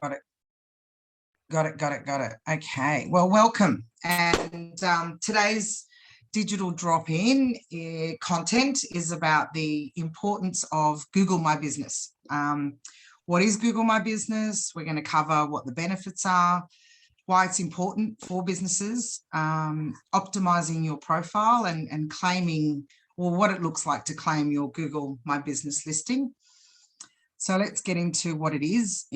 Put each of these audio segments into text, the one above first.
Got it. Got it. Okay. Well, welcome. And today's digital drop-in content is about the importance of Google My Business. What is Google My Business? We're going to cover what the benefits are, why it's important for businesses, optimizing your profile and claiming, or what it looks like to claim your Google My Business listing. So let's get into what it is,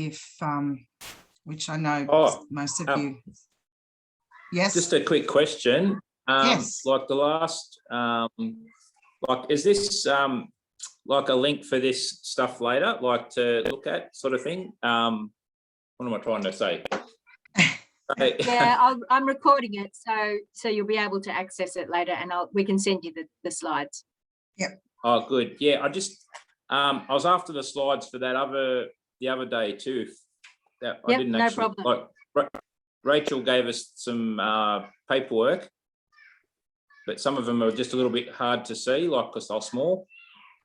which I know most of you. Yes. Just a quick question. Yes. Like the last, like, is this like a link for this stuff later, like to look at, sort of thing? What am I trying to say? Yeah, I'm recording it, so you'll be able to access it later, and we can send you the slides. Yep. Oh, good. Yeah, I was after the slides for that the other day too. That I didn't actually. No problem. Like, Rachel gave us some paperwork, but some of them are just a little bit hard to see, like because they're small.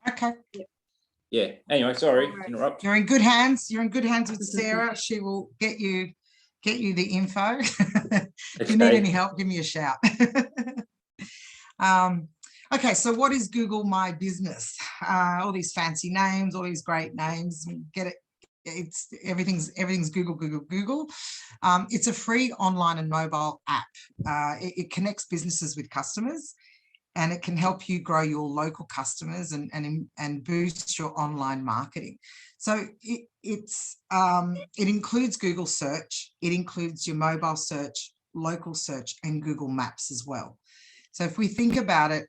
Okay. Yeah. Anyway, sorry to interrupt. You're in good hands. You're in good hands with Sarah. She will get you the info. If you need any help, give me a shout. Okay, so what is Google My Business? All these fancy names, all these great names. Get it? It's everything's Google. It's a free online and mobile app. It connects businesses with customers, and it can help you grow your local customers and boost your online marketing. So it includes Google search, it includes your mobile search, local search, and Google Maps as well. So if we think about it,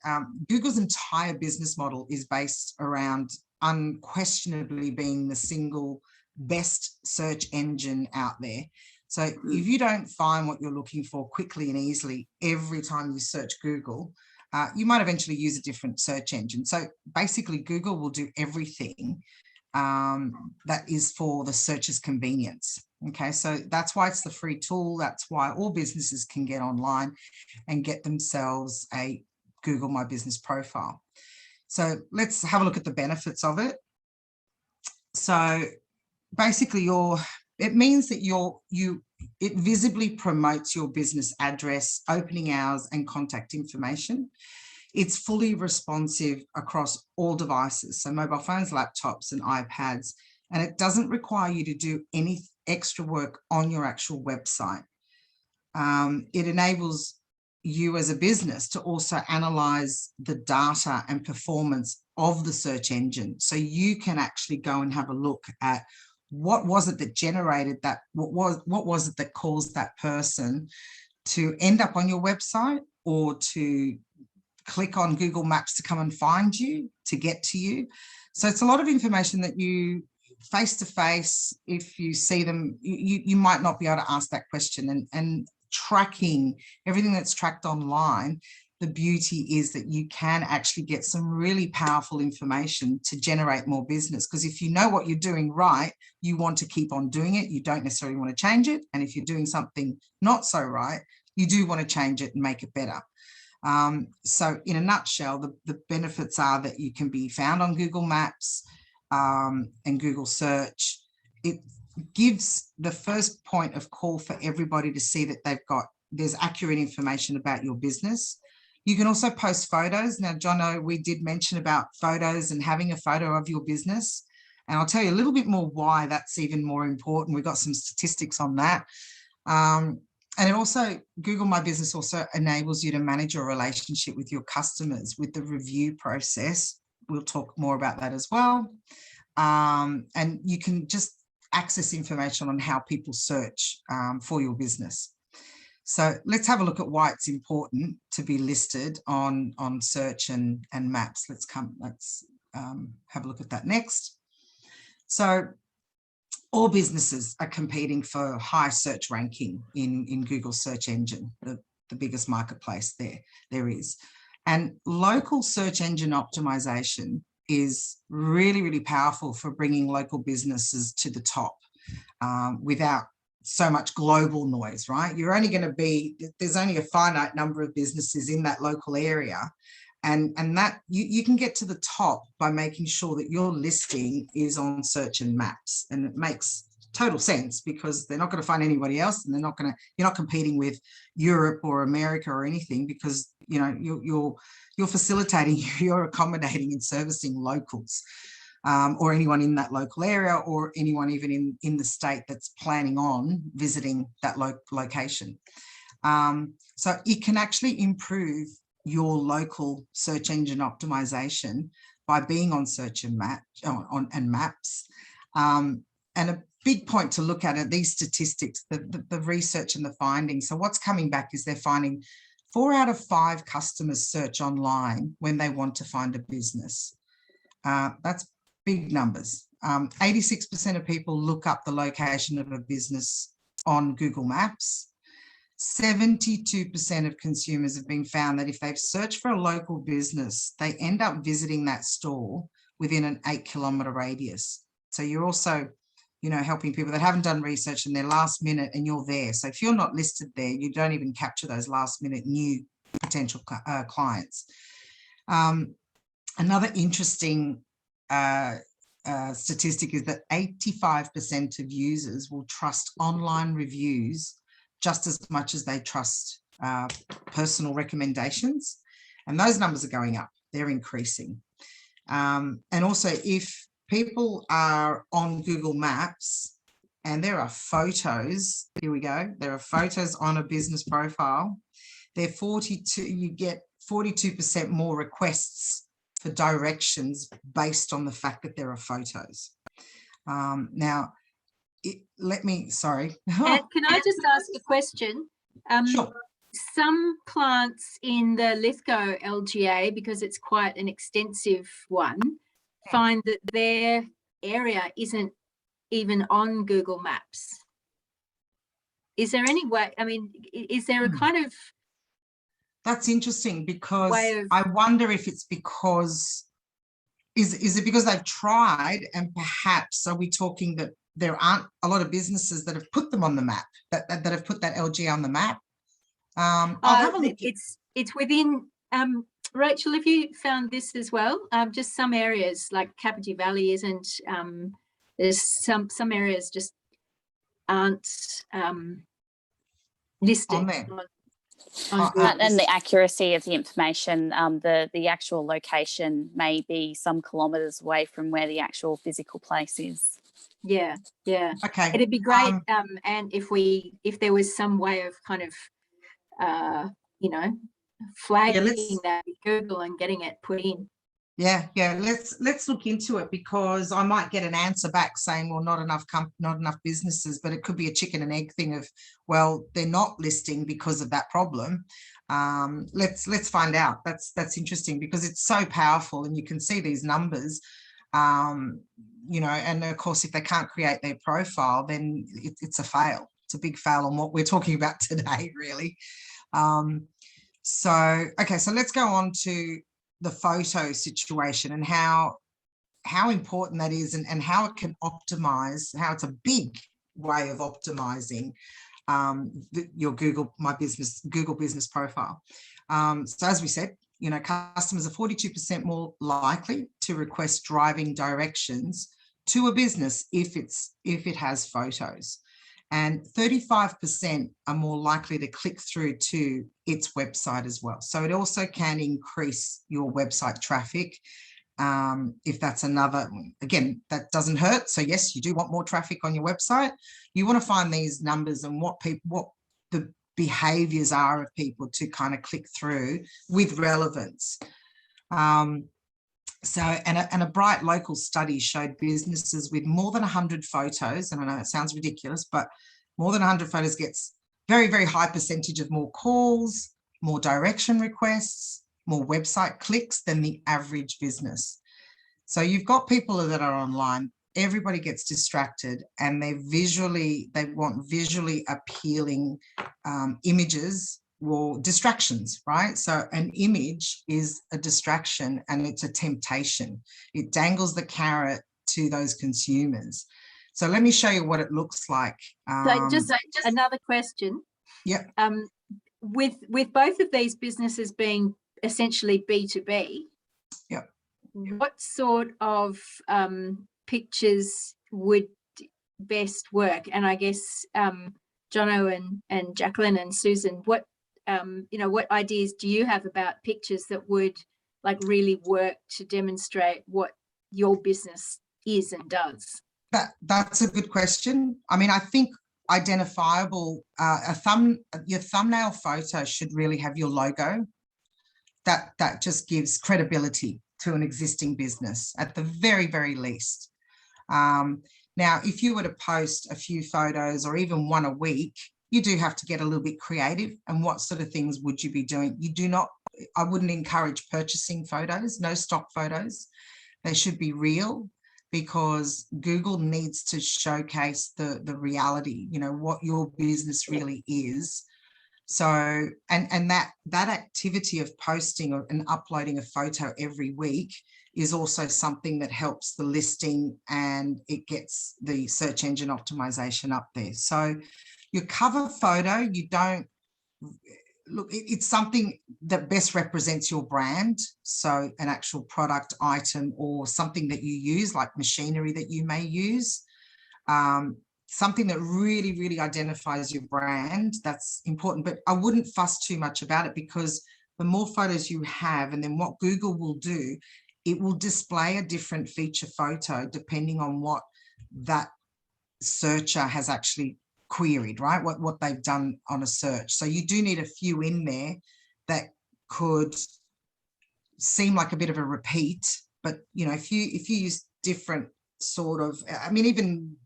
Google's entire business model is based around unquestionably being the single best search engine out there. So if you don't find what you're looking for quickly and easily every time you search Google, you might eventually use a different search engine. So basically Google will do everything that is for the searcher's convenience. Okay, so that's why it's the free tool. That's why all businesses can get online and get themselves a Google My Business profile. So let's have a look at the benefits of it. So basically it means that it visibly promotes your business address, opening hours, and contact information. It's fully responsive across all devices, so mobile phones, laptops, and iPads, and it doesn't require you to do any extra work on your actual website. It enables you as a business to also analyze the data and performance of the search engine, so you can actually go and have a look at what was it that generated that, what was it that caused that person to end up on your website or to click on Google Maps to come and find you, to get to you. So it's a lot of information that you face to face, if you see them, you might not be able to ask that question. And tracking everything that's tracked online, the beauty is that you can actually get some really powerful information to generate more business, because if you know what you're doing right, you want to keep on doing it. You don't necessarily want to change it. And if you're doing something not so right, you do want to change it and make it better. So in a nutshell, the benefits are that you can be found on Google Maps and Google search. It gives the first point of call for everybody to see that there's accurate information about your business. You can also post photos. Now, Jono, we did mention about photos and having a photo of your business. And I'll tell you a little bit more why that's even more important. We've got some statistics on that. And it also, Google My Business also enables you to manage your relationship with your customers with the review process. We'll talk more about that as well. And you can just access information on how people search for your business. So let's have a look at why it's important to be listed on search and maps. Let's have a look at that next. So all businesses are competing for high search ranking in Google search engine, the biggest marketplace there is. And local search engine optimization is really, really powerful for bringing local businesses to the top without so much global noise, right? You're only going to be, there's only a finite number of businesses in that local area. And that you can get to the top by making sure that your listing is on search and maps, and it makes total sense, because they're not going to find anybody else, and you're not competing with Europe or America or anything, because you're facilitating, you're accommodating and servicing locals, or anyone in that local area, or anyone even in the state that's planning on visiting that location. So it can actually improve your local search engine optimization by being on search and maps. And a big point to look at are these statistics, the research and the findings. So what's coming back is they're finding 4 out of 5 customers search online when they want to find a business. That's big numbers. 86% of people look up the location of a business on Google Maps. 72% of consumers have been found that if they've searched for a local business, they end up visiting that store within an 8-kilometre radius. So you're also, helping people that haven't done research in their last minute, and you're there. So if you're not listed there, you don't even capture those last minute new potential clients. Another interesting statistic is that 85% of users will trust online reviews just as much as they trust personal recommendations. And those numbers are going up, they're increasing. And also, if people are on Google Maps and there are photos, here we go, there are photos on a business profile, you get 42% more requests for directions based on the fact that there are photos. Now, sorry. And can I just ask a question? Sure. Some plants in the Lithgow LGA, because it's quite an extensive one, find that their area isn't even on Google Maps. Is there any way, is there a kind of... That's interesting, because I wonder if it's because, is it because they've tried, and perhaps are we talking that there aren't a lot of businesses that have put them on the map, that have put that LGA on the map? I'll have a look. It's within, Rachel, have you found this as well? Just some areas like Kapiti Valley isn't, there's some areas just aren't listed On there. And the accuracy of the information, the actual location may be some kilometres away from where the actual physical place is. Yeah. Okay. It'd be great, and if there was some way of kind of, flagging that with Google and getting it put in. Yeah. Let's look into it, because I might get an answer back saying, well, not enough businesses, but it could be a chicken and egg thing of, well, they're not listing because of that problem. Let's find out. That's interesting, because it's so powerful, and you can see these numbers. And of course, if they can't create their profile, then it's a fail. It's a big fail on what we're talking about today, really. So let's go on to the photo situation and how important that is, and how it can optimize, how it's a big way of optimizing your Google business profile. So as we said, customers are 42% more likely to request driving directions to a business if it has photos, and 35% are more likely to click through to its website as well. So it also can increase your website traffic. If that's another, again, that doesn't hurt. So yes, you do want more traffic on your website. You want to find these numbers and what the behaviors are of people to kind of click through with relevance. So a bright local study showed businesses with more than 100 photos, and I know it sounds ridiculous, but more than 100 photos gets very, very high percentage of more calls, more direction requests, more website clicks than the average business. So you've got people that are online, everybody gets distracted, and they want visually appealing images or distractions, right? So an image is a distraction, and it's a temptation. It dangles the carrot to those consumers. So let me show you what it looks like. So just another question. Yeah. With both of these businesses being essentially B2B, yeah, what sort of pictures would best work? And I guess Jono and Jacqueline and Susan, what what ideas do you have about pictures that would like really work to demonstrate what your business is and does? That's a good question. I mean, I think identifiable, your thumbnail photo should really have your logo. That just gives credibility to an existing business at the very, very least. Now, if you were to post a few photos or even one a week, you do have to get a little bit creative. And what sort of things would you be doing? I wouldn't encourage purchasing photos, no stock photos. They should be real, because Google needs to showcase the reality, what your business really is. So, and that activity of posting and uploading a photo every week is also something that helps the listing, and it gets the search engine optimization up there. So your cover photo, it's something that best represents your brand. So an actual product item or something that you use, like machinery that you may use, something that really, really identifies your brand. That's important, but I wouldn't fuss too much about it, because the more photos you have, and then what Google will do, it will display a different feature photo depending on what that searcher has actually queried, right? What they've done on a search. So you do need a few in there that could seem like a bit of a repeat, but if you use different sort of, I mean, even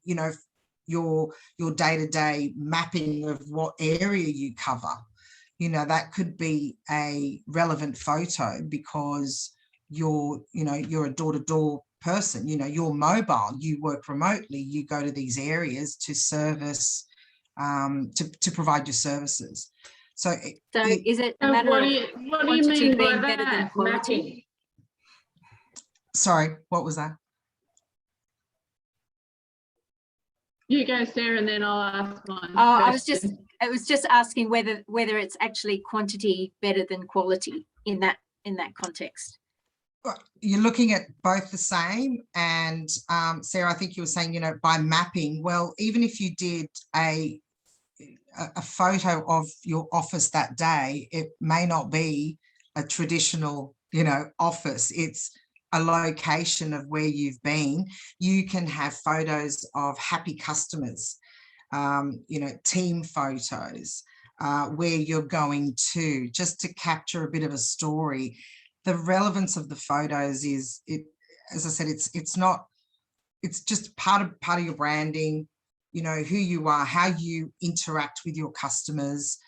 your day-to-day mapping of what area you cover, that could be a relevant photo, because you're a door-to-door person, you're mobile, you work remotely, you go to these areas to service, to provide your services. So is it a matter what of do you mean by being better than that, quality? mapping? Sorry, what was that? You go, Sarah, and then I'll ask mine. I was just asking whether it's actually quantity better than quality in that context. You're looking at both the same. And Sarah, I think you were saying, by mapping, well, even if you did a photo of your office that day, it may not be a traditional, office. It's a location of where you've been. You can have photos of happy customers, team photos, where you're going to, just to capture a bit of a story. The relevance of the photos is, as I said, it's just part of your branding, who you are, how you interact with your customers.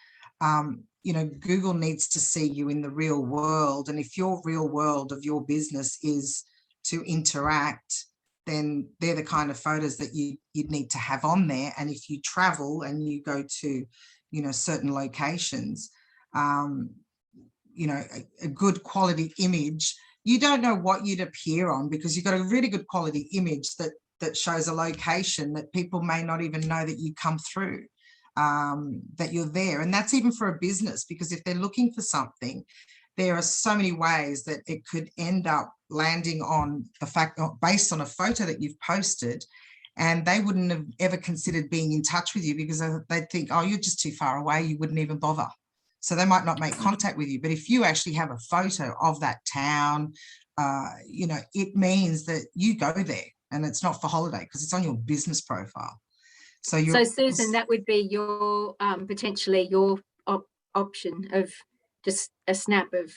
Google needs to see you in the real world. And if your real world of your business is to interact, then they're the kind of photos that you'd need to have on there. And if you travel and you go to, certain locations, a good quality image, you don't know what you'd appear on, because you've got a really good quality image that shows a location that people may not even know that you come through, that you're there. And that's even for a business, because if they're looking for something, there are so many ways that it could end up landing on the fact, based on a photo that you've posted, and they wouldn't have ever considered being in touch with you, because they'd think, oh, you're just too far away, you wouldn't even bother. So they might not make contact with you. But if you actually have a photo of that town, it means that you go there, and it's not for holiday, because it's on your business profile. So Susan, that would be your potentially your option of just a snap of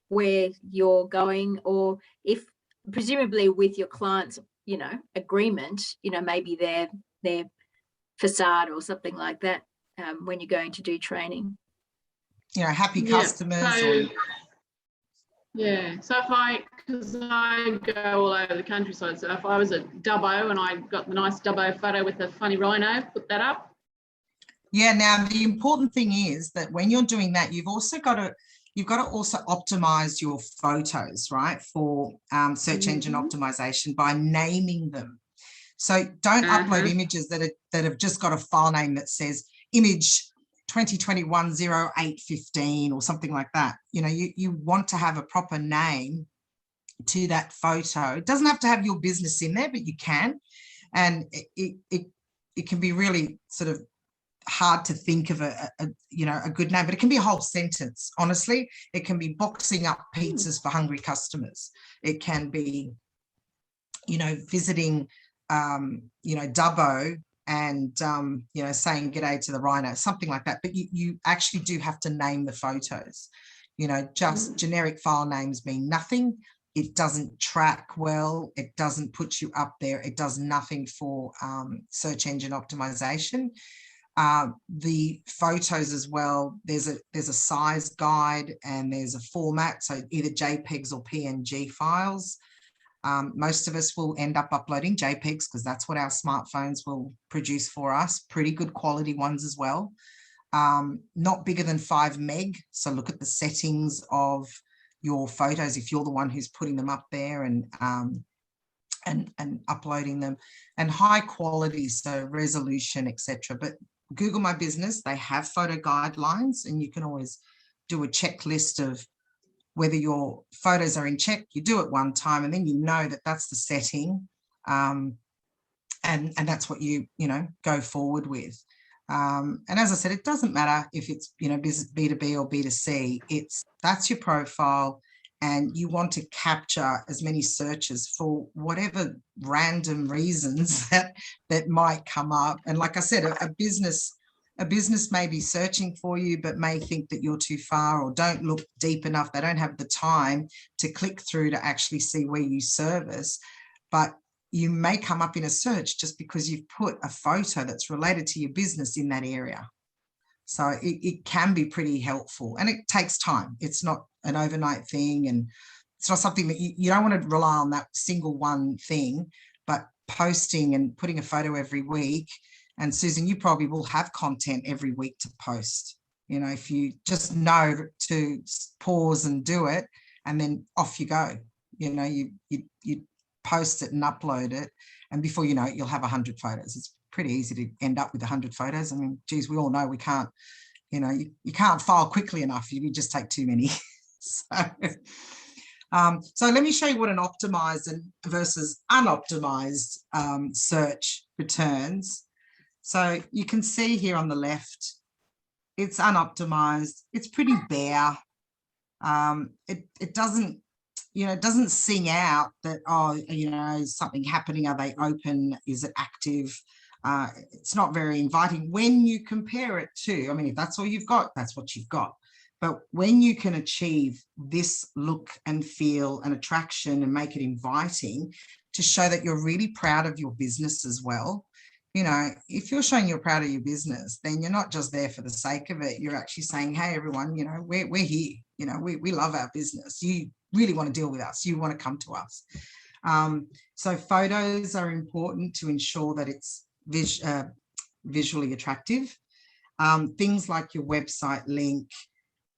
where you're going, or if presumably with your clients, agreement, maybe their facade or something like that, when you're going to do training. Happy customers. So because I go all over the countryside, so if I was at Dubbo and I got the nice Dubbo photo with the funny rhino, put that up. Yeah, now the important thing is that when you're doing that, you've got to also optimize your photos, right, for search engine optimization by naming them. So don't upload images that have just got a file name that says image 2021-08-15 or something like that. You want to have a proper name to that photo. It doesn't have to have your business in there, but you can. And it it can be really sort of hard to think of a good name, but it can be a whole sentence. Honestly, it can be boxing up pizzas for hungry customers. It can be, visiting, Dubbo and, saying g'day to the rhino, something like that. But you actually do have to name the photos. Just generic file names mean nothing. It doesn't track well. It doesn't put you up there. It does nothing for search engine optimization. The photos as well, there's a size guide and there's a format, so either JPEGs or PNG files. Most of us will end up uploading JPEGs because that's what our smartphones will produce for us, pretty good quality ones as well. Not bigger than 5 meg, so look at the settings of your photos if you're the one who's putting them up there and uploading them, and high quality, so resolution, etc. But Google My Business, they have photo guidelines, and you can always do a checklist of whether your photos are in check. You do it one time, and then you know that that's the setting, and that's what you go forward with. And as I said, it doesn't matter if it's B2B or B2C. That's your profile, and you want to capture as many searches for whatever random reasons that might come up. And like I said, a business may be searching for you, but may think that you're too far or don't look deep enough. They don't have the time to click through to actually see where you service. But you may come up in a search just because you've put a photo that's related to your business in that area. So it can be pretty helpful, and it takes time. It's not an overnight thing, and it's not something that you don't want to rely on that single one thing, but posting and putting a photo every week. And Susan, you probably will have content every week to post. If you just know to pause and do it, and then off you go. You post it and upload it, and before you know it, you'll have 100 photos. It's pretty easy to end up with 100 photos. I mean, geez, we all know we can't, you can't file quickly enough. You just take too many. So let me show you what an optimized versus unoptimized search returns. So you can see here on the left, it's unoptimized. It's pretty bare. It doesn't, it doesn't sing out that, is something happening? Are they open? Is it active? It's not very inviting when you compare it to, if that's all you've got, that's what you've got. But when you can achieve this look and feel and attraction and make it inviting to show that you're really proud of your business as well. If you're showing you're proud of your business, then you're not just there for the sake of it. You're actually saying, hey, everyone, we're here. We love our business. You really want to deal with us. You want to come to us. So photos are important to ensure that it's visually attractive. Things like your website link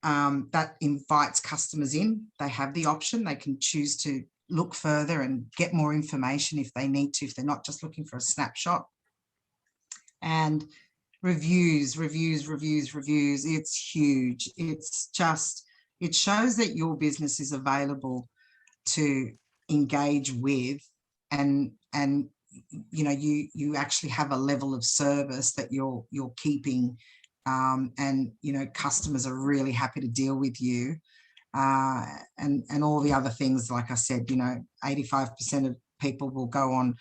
that invites customers in. They have the option. They can choose to look further and get more information if they need to, if they're not just looking for a snapshot. And reviews. It's huge. It shows that your business is available to engage with, and you actually have a level of service that you're keeping, and customers are really happy to deal with you, and all the other things. Like I said, 85% of people will go on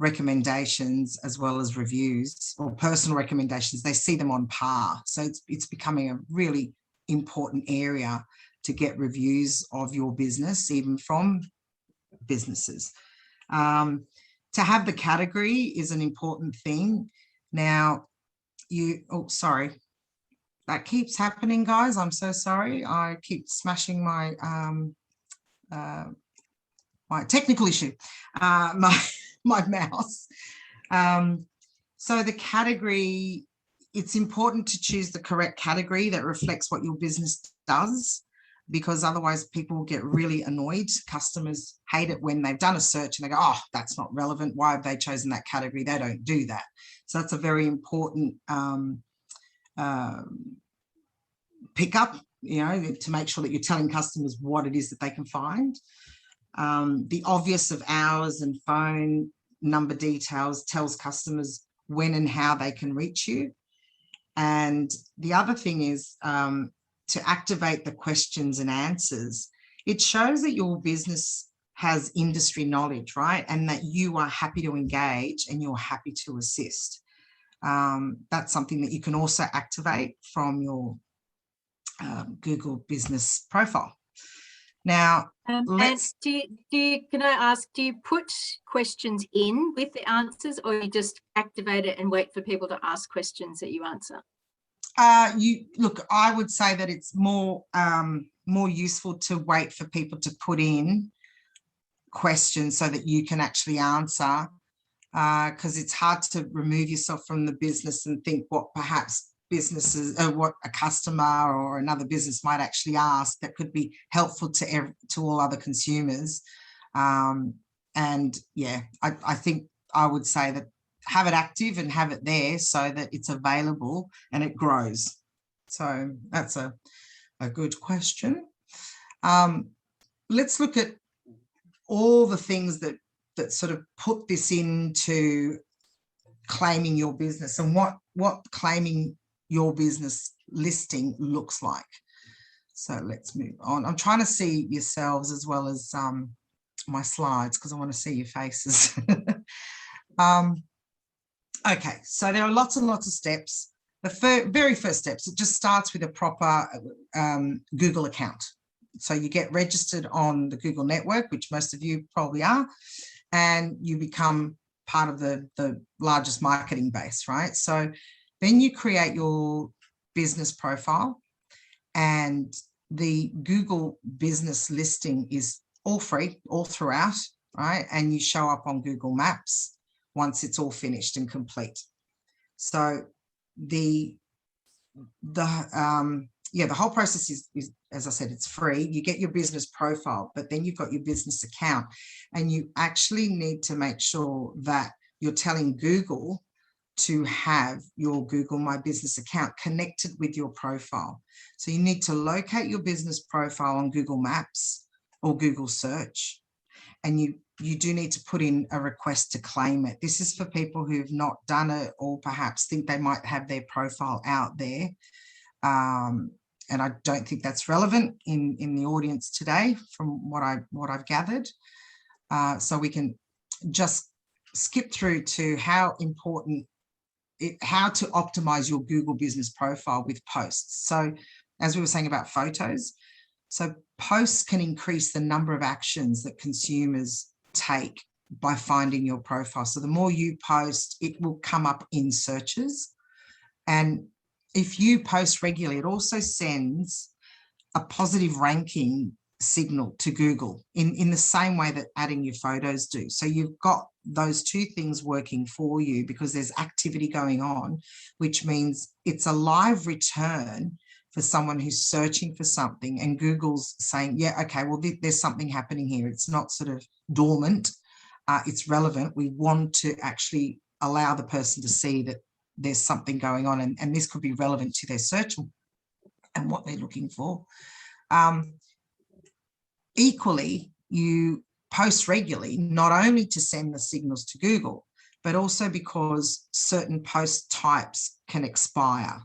recommendations as well as reviews or personal recommendations. They see them on par. So it's becoming a really important area to get reviews of your business, even from businesses. To have the category is an important thing. Now, sorry, that keeps happening, guys. I'm so sorry. I keep smashing my my technical issue, my mouse. So the category, it's important to choose the correct category that reflects what your business does, because otherwise people will get really annoyed. Customers hate it when they've done a search and they go, oh, that's not relevant. Why have they chosen that category? They don't do that. So that's a very important pickup, to make sure that you're telling customers what it is that they can find. The obvious of hours and phone number details tells customers when and how they can reach you. And the other thing is to activate the questions and answers. It shows that your business has industry knowledge, right? And that you are happy to engage and you're happy to assist. That's something that you can also activate from your Google business profile. Now, and can I ask, do you put questions in with the answers, or you just activate it and wait for people to ask questions that you answer? Look, I would say that it's more useful to wait for people to put in questions so that you can actually answer, because it's hard to remove yourself from the business and think what perhaps businesses or what a customer or another business might actually ask that could be helpful to all other consumers. And yeah, I think I would say that have it active and have it there so that it's available and it grows. So that's a good question. Let's look at all the things that sort of put this into claiming your business and what claiming your business listing looks like. So let's move on. I'm trying to see yourselves as well as my slides because I want to see your faces. Okay, so there are lots and lots of steps. The very first steps, it just starts with a proper Google account. So you get registered on the Google network, which most of you probably are, and you become part of the largest marketing base, right? So then you create your business profile, and the Google business listing is all free, all throughout, right? And you show up on Google Maps once it's all finished and complete. So the whole process is, as I said, it's free. You get your business profile, but then you've got your business account, and you actually need to make sure that you're telling Google to have your Google My Business account connected with your profile. So you need to locate your business profile on Google Maps or Google Search, and you do need to put in a request to claim it. This is for people who've not done it or perhaps think they might have their profile out there. And I don't think that's relevant in the audience today from what I've gathered. So we can just skip through to how to optimize your Google business profile with posts. So as we were saying about photos, so posts can increase the number of actions that consumers take by finding your profile. So the more you post, it will come up in searches. And if you post regularly, it also sends a positive ranking signal to Google in the same way that adding your photos do. So you've got those two things working for you because there's activity going on, which means it's a live return for someone who's searching for something, and Google's saying, yeah, okay, well, there's something happening here. It's not sort of dormant. It's relevant. We want to actually allow the person to see that there's something going on, and this could be relevant to their search and what they're looking for. Equally, you post regularly, not only to send the signals to Google, but also because certain post types can expire.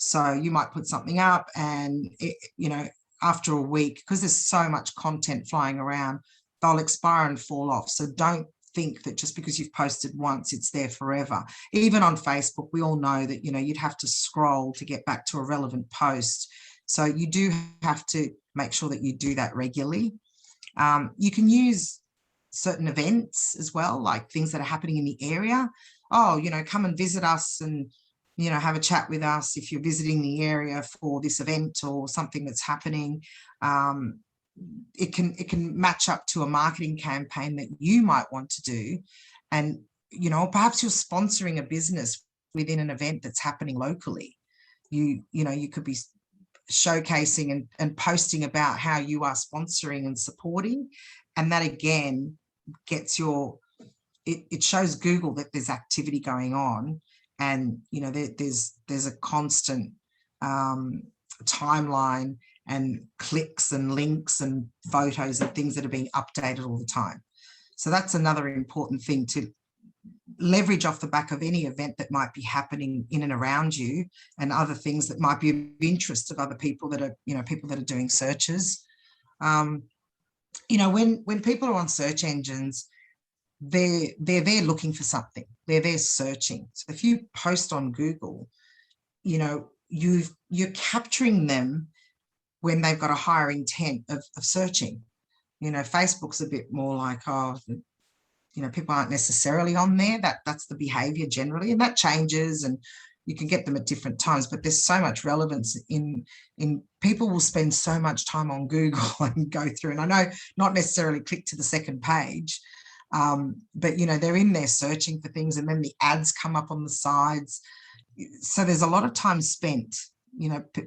So you might put something up and, after a week, because there's so much content flying around, they'll expire and fall off. So don't think that just because you've posted once, it's there forever. Even on Facebook, we all know that, you'd have to scroll to get back to a relevant post. So you do have to make sure that you do that regularly. You can use certain events as well, like things that are happening in the area. Oh, come and visit us and, have a chat with us if you're visiting the area for this event or something that's happening. It can match up to a marketing campaign that you might want to do. And, perhaps you're sponsoring a business within an event that's happening locally. You could be showcasing and posting about how you are sponsoring and supporting. And that again gets it shows Google that there's activity going on. And, there's a constant timeline and clicks and links and photos and things that are being updated all the time. So that's another important thing to leverage off the back of any event that might be happening in and around you, and other things that might be of interest of other people that are, people that are doing searches. When people are on search engines, they're there looking for something. They're there searching. So if you post on Google, you're capturing them when they've got a higher intent of searching. Facebook's a bit more like, people aren't necessarily on there. That's the behavior generally, and that changes, and you can get them at different times, but there's so much relevance in people will spend so much time on Google and go through, and I know not necessarily click to the second page, but they're in there searching for things, and then the ads come up on the sides. So there's a lot of time spent,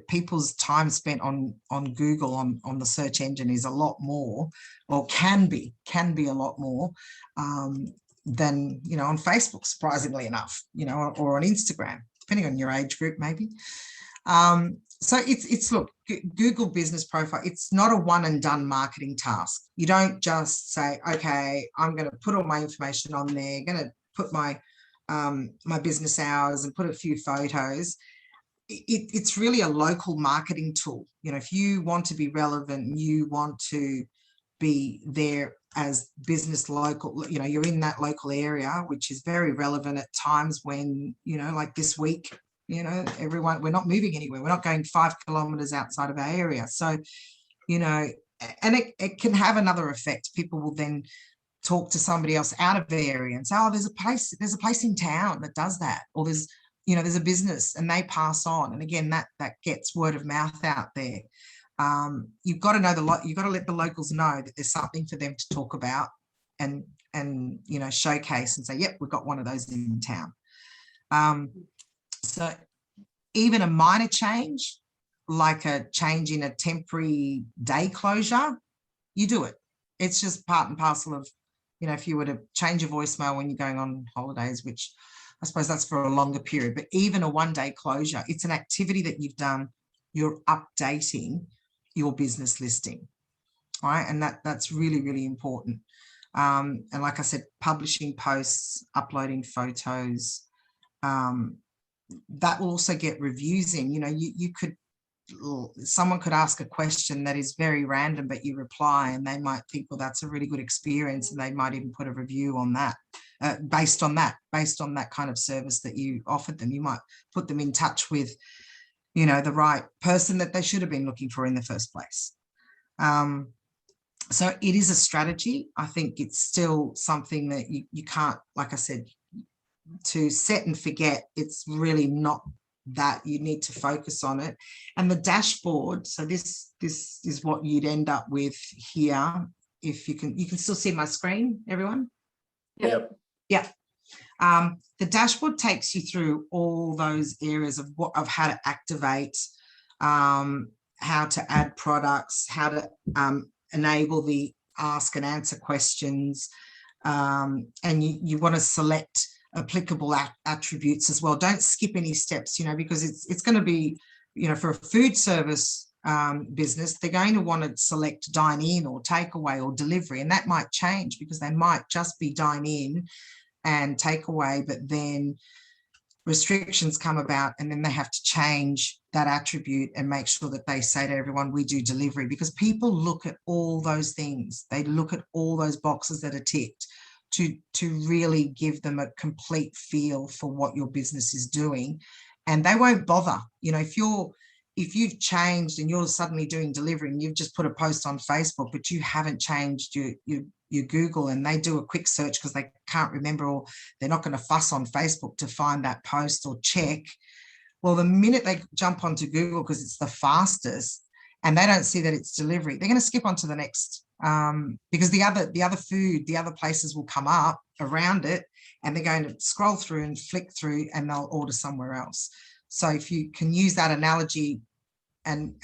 people's time spent on Google, on the search engine is a lot more, or can be a lot more than, on Facebook, surprisingly enough, or on Instagram, depending on your age group, maybe. So it's look, Google Business Profile, it's not a one and done marketing task. You don't just say, okay, I'm going to put all my information on there, going to put my my business hours and put a few photos. It's really a local marketing tool. If you want to be relevant, you want to be there as business local, you're in that local area, which is very relevant at times when, like this week, everyone, we're not moving anywhere. We're not going 5 kilometers outside of our area. So, and it can have another effect. People will then talk to somebody else out of the area and say, oh, there's a place in town that does that, or there's a business, and they pass on. And again, that gets word of mouth out there. You've got to you've got to let the locals know that there's something for them to talk about and showcase and say, yep, we've got one of those in town. So even a minor change, like a change in a temporary day closure, you do it. It's just part and parcel of, if you were to change your voicemail when you're going on holidays, which I suppose that's for a longer period, but even a one-day closure, it's an activity that you've done. You're updating your business listing, right? And that's really, really important. And like I said, publishing posts, uploading photos, that will also get reviews in. Someone could ask a question that is very random, but you reply and they might think, well, that's a really good experience, and they might even put a review on that. Based on that kind of service that you offered them. You might put them in touch with, the right person that they should have been looking for in the first place. So it is a strategy. I think it's still something that you can't, like I said, to set and forget. It's really not that. You need to focus on it. And the dashboard, so this is what you'd end up with here. If you can still see my screen, everyone? Yep. Yeah. The dashboard takes you through all those areas of how to activate, how to add products, how to enable the ask and answer questions, and you want to select applicable attributes as well. Don't skip any steps, because it's going to be, for a food service business, they're going to want to select dine in or takeaway or delivery, and that might change because they might just be dine in and takeaway, but then restrictions come about and then they have to change that attribute and make sure that they say to everyone, we do delivery, because people look at all those things. They look at all those boxes that are ticked to really give them a complete feel for what your business is doing, and they won't bother. If you've changed and you're suddenly doing delivery and you've just put a post on Facebook, but you haven't changed your Google, and they do a quick search because they can't remember, or they're not going to fuss on Facebook to find that post or check. Well, the minute they jump onto Google, because it's the fastest, and they don't see that it's delivery, they're going to skip on to the next, because the other places will come up around it, and they're going to scroll through and flick through and they'll order somewhere else. So if you can use that analogy and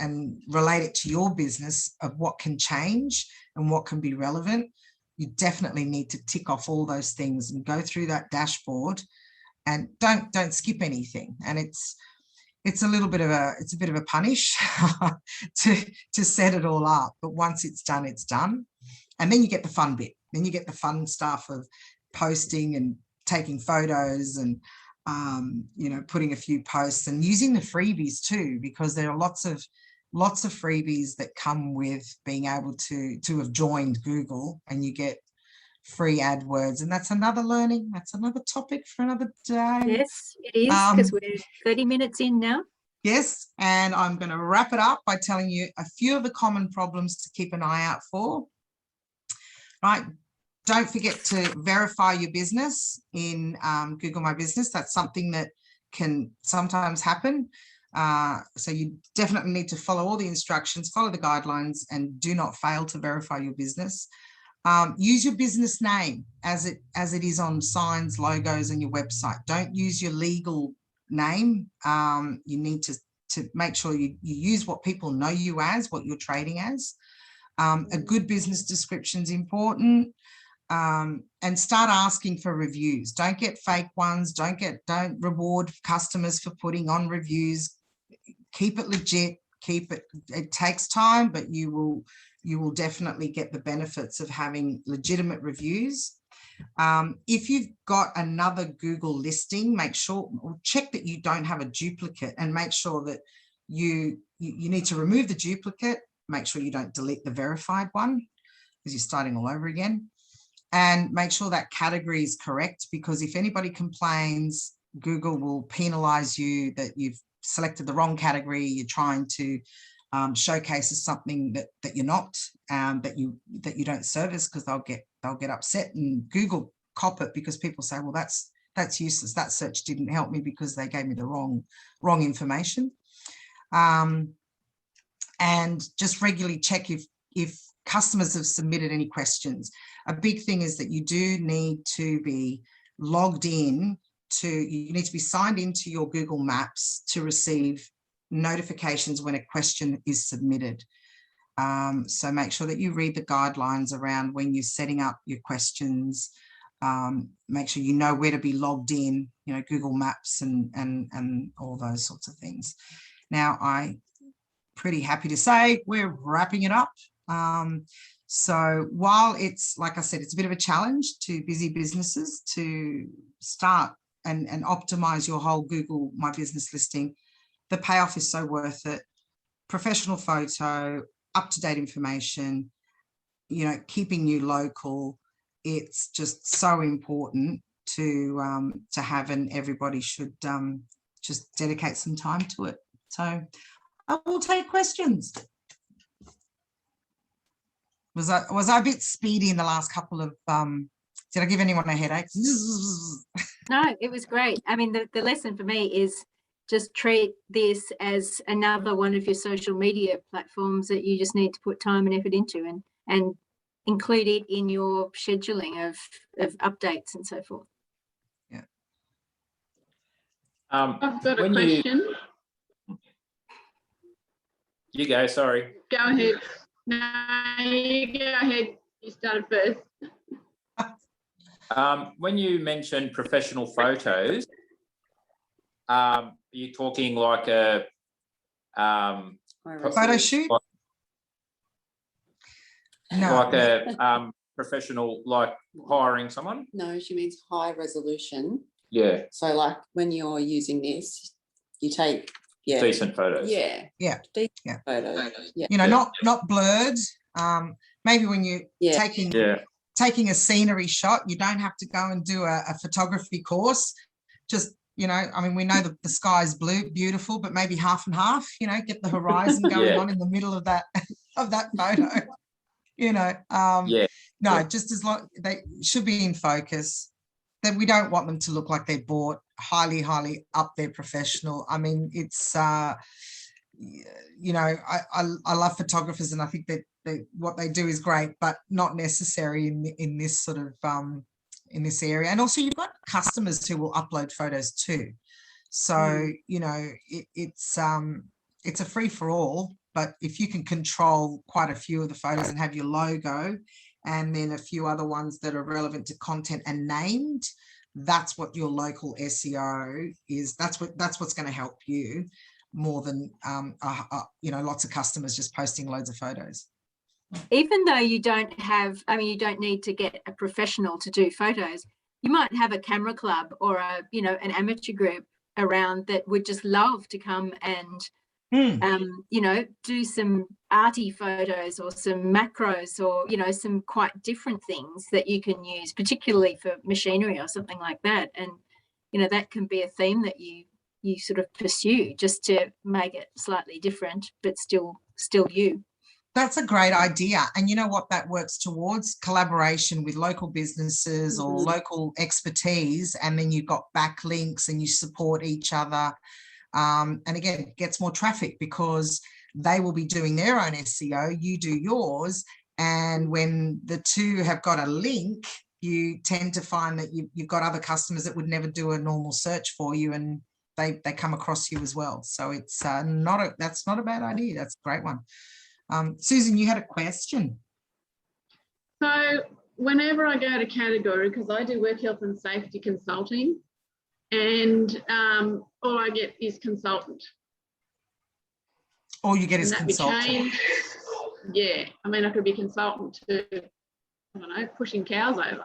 relate it to your business of what can change and what can be relevant, you definitely need to tick off all those things and go through that dashboard, and don't skip anything. And it's a bit of a punish to set it all up, but once it's done, it's done. And then you get the fun bit. Then you get the fun stuff of posting and taking photos and you know, putting a few posts and using the freebies too, because there are lots of freebies that come with being able to have joined Google, and you get free AdWords, and that's another learning. That's another topic for another day. Yes, it is, because we're 30 minutes in now. Yes, and I'm going to wrap it up by telling you a few of the common problems to keep an eye out for. Right. Don't forget to verify your business in Google My Business. That's something that can sometimes happen. So you definitely need to follow all the instructions, follow the guidelines, and do not fail to verify your business. Use your business name as it is on signs, logos, and your website. Don't use your legal name. You need to make sure you use what people know you as, what you're trading as. A good business description is important. And start asking for reviews. Don't get fake ones. Don't reward customers for putting on reviews. Keep it legit. It takes time, but you will definitely get the benefits of having legitimate reviews. If you've got another Google listing, make sure, check that you don't have a duplicate, and make sure that you need to remove the duplicate. Make sure you don't delete the verified one, because you're starting all over again. And make sure that category is correct, because if anybody complains, Google will penalize you that you've selected the wrong category. You're trying to showcase as something that you're not, that you don't service, because they'll get upset, and Google cop it because people say, well, that's useless. That search didn't help me because they gave me the wrong information. And just regularly check if customers have submitted any questions. A big thing is that you do need to be logged in you need to be signed into your Google Maps to receive notifications when a question is submitted. So make sure that you read the guidelines around when you're setting up your questions. Make sure you know where to be logged in, you know, Google Maps and all those sorts of things. Now, I'm pretty happy to say we're wrapping it up. So while it's, like I said, it's a bit of a challenge to busy businesses to start and optimize your whole Google My Business listing, the payoff is so worth it. Professional photo, up-to-date information, you know, keeping you local. It's just so important to have, and everybody should just dedicate some time to it. So I will take questions. Was I a bit speedy in the last couple of, did I give anyone a headache? No, it was great. I mean, the lesson for me is just treat this as another one of your social media platforms that you just need to put time and effort into, and include it in your scheduling of updates and so forth. Yeah. I've got a question. You go, sorry. Go ahead. No, you go ahead. You started first. When you mentioned professional photos, are you talking like a photo shoot? No. Like a professional, like hiring someone? No, she means high resolution. Yeah. So like when you're using this, you take decent photos. Yeah. Decent photos. Yeah. You know, not blurred. Maybe when you're taking a scenery shot, you don't have to go and do a photography course. Just, you know, I mean, we know that the sky's blue, beautiful, but maybe half and half, you know, get the horizon going on in the middle of that photo. You know, no, just as long, they should be in focus. That we don't want them to look like they're bought, highly up there professional. I mean, it's you know, I love photographers, and I think that what they do is great, but not necessary in this sort of in this area. And also, you've got customers who will upload photos too. So you know, it's a free for all. But if you can control quite a few of the photos and have your logo, and then a few other ones that are relevant to content and named, that's what your local SEO is. That's what's going to help you more than you know, lots of customers just posting loads of photos. Even though you don't have, I mean, you don't need to get a professional to do photos, you might have a camera club or a, you know, an amateur group around that would just love to come and you know, do some arty photos or some macros or, you know, some quite different things that you can use, particularly for machinery or something like that. And, you know, that can be a theme that you sort of pursue just to make it slightly different, but still you. That's a great idea. And you know what that works towards? Collaboration with local businesses or local expertise. And then you've got backlinks and you support each other. And again, it gets more traffic because they will be doing their own SEO, you do yours. And when the two have got a link, you tend to find that you've got other customers that would never do a normal search for you, and they come across you as well. So it's that's not a bad idea. That's a great one. Susan, you had a question. So whenever I go to category, because I do work health and safety consulting, and all I get is consultant. All you get And is that consultant. became, yeah, I mean, I could be consultant to, I don't know, pushing cows over.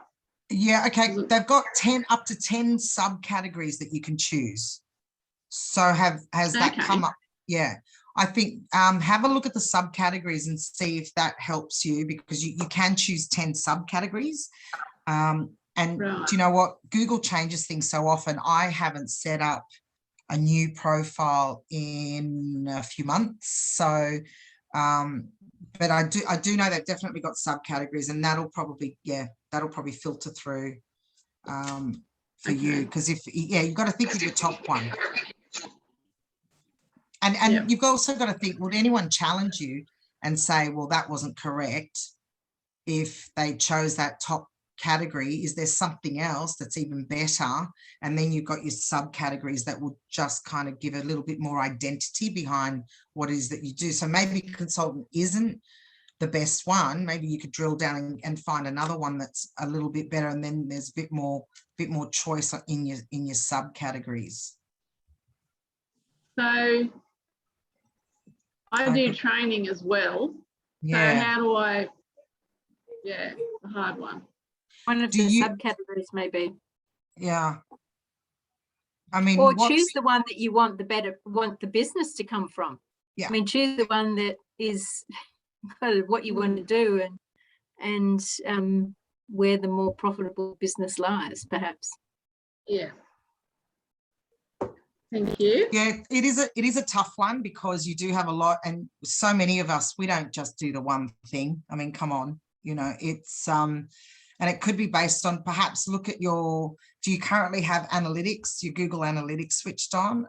Yeah, okay. They've got up to 10 subcategories that you can choose. So has that come up? Yeah. I think have a look at the subcategories and see if that helps you, because you can choose 10 subcategories. And Right. do you know what? Google changes things so often. I haven't set up a new profile in a few months. So, but I do know they've definitely got subcategories, and that'll probably filter through for you. Because you've got to think of your top one. And you've also got to think, would anyone challenge you and say, well, that wasn't correct if they chose that top category? Is there something else that's even better? And then you've got your subcategories that will just kind of give a little bit more identity behind what it is that you do. So maybe consultant isn't the best one. Maybe you could drill down and find another one that's a little bit better, and then there's a bit more choice in your subcategories. So I do training as well. Yeah. So how do I, the hard one. One of the subcategories maybe. Yeah. I mean, or choose the one that you want the business to come from. Yeah. I mean, choose the one that is what you want to do and where the more profitable business lies, perhaps. Yeah. Thank you. Yeah, it is a tough one, because you do have a lot, and so many of us, we don't just do the one thing. I mean, come on, you know, it's and it could be based on, perhaps look at do you currently have analytics, your Google Analytics switched on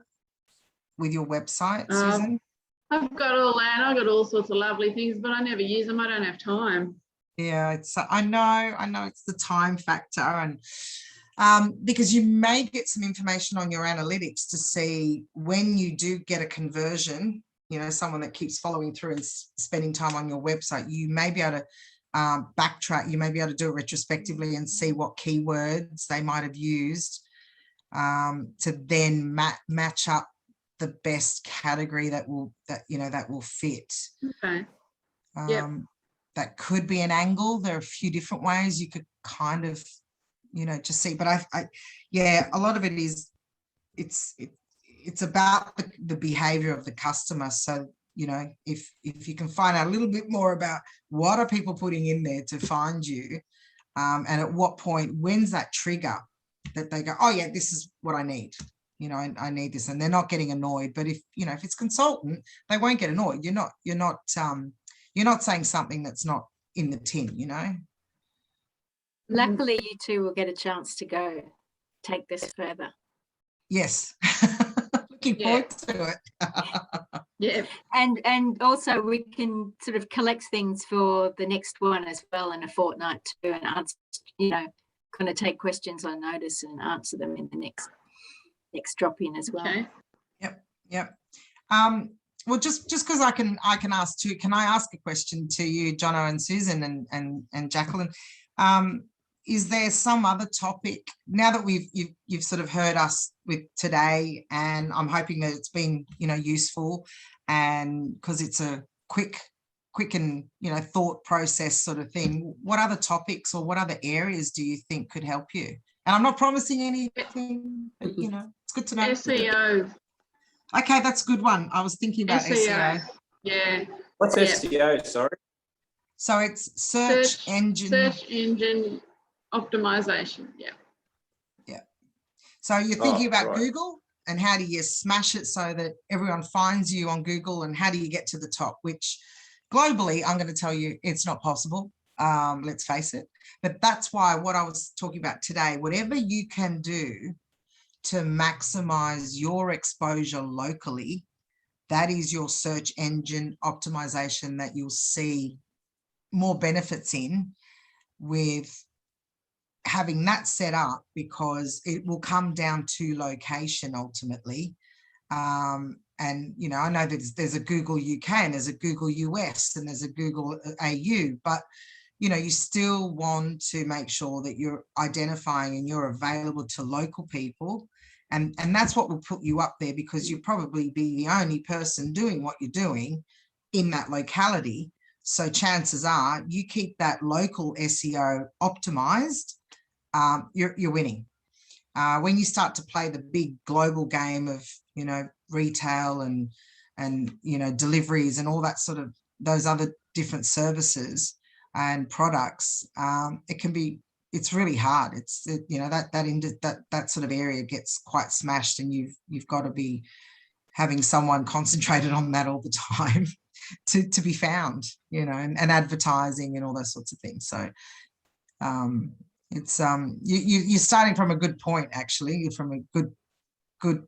with your website, Susan? I've got all that. I've got all sorts of lovely things, but I never use them. I don't have time. Yeah, I know it's the time factor, and because you may get some information on your analytics to see when you do get a conversion, you know, someone that keeps following through and spending time on your website, you may be able to backtrack, you may be able to do it retrospectively and see what keywords they might have used to then match up the best category that will fit. Okay. That could be an angle. There are a few different ways you could kind of, you know, just see. But a lot of it is it's about the behavior of the customer. So, you know, if you can find out a little bit more about what are people putting in there to find you, and at what point, when's that trigger that they go, oh yeah, this is what I need. You know, I need this, and they're not getting annoyed. But if it's consultant, they won't get annoyed. You're not saying something that's not in the tin, you know. Luckily, you two will get a chance to go take this further. Yes. Looking forward to it. Yeah. And also we can sort of collect things for the next one as well in a fortnight too, and answer, you know, kind of take questions on notice and answer them in the next drop in as well. Okay. Yep. Well, just because I can ask too, can I ask a question to you, Jono and Susan and Jacqueline? Is there some other topic now that you've sort of heard us with today, and I'm hoping that it's been, you know, useful, and because it's a quick and, you know, thought process sort of thing. What other topics or what other areas do you think could help you And I'm not promising anything, but, you know, it's good to know. SEO. Okay, that's a good one. I was thinking about SEO. Yeah. What's Yeah. SEO? Sorry. So it's search engine optimization. Yeah. So you're thinking about right. Google, and how do you smash it so that everyone finds you on Google, and how do you get to the top, which globally, I'm going to tell you, it's not possible. Let's face it. But that's why what I was talking about today, whatever you can do to maximize your exposure locally, that is your search engine optimization that you'll see more benefits in with having that set up, because it will come down to location ultimately. And, you know, I know that there's a Google UK and there's a Google US and there's a Google AU, but, you know, you still want to make sure that you're identifying and you're available to local people. And that's what will put you up there, because you'll probably be the only person doing what you're doing in that locality. So chances are you keep that local SEO optimized, you're winning. When you start to play the big global game of, you know, retail and you know, deliveries and all that sort of those other different services and products, it's really hard. You know, that sort of area gets quite smashed, and you've got to be having someone concentrated on that all the time to be found, you know, and advertising and all those sorts of things. So it's you're starting from a good point, actually. You're from a good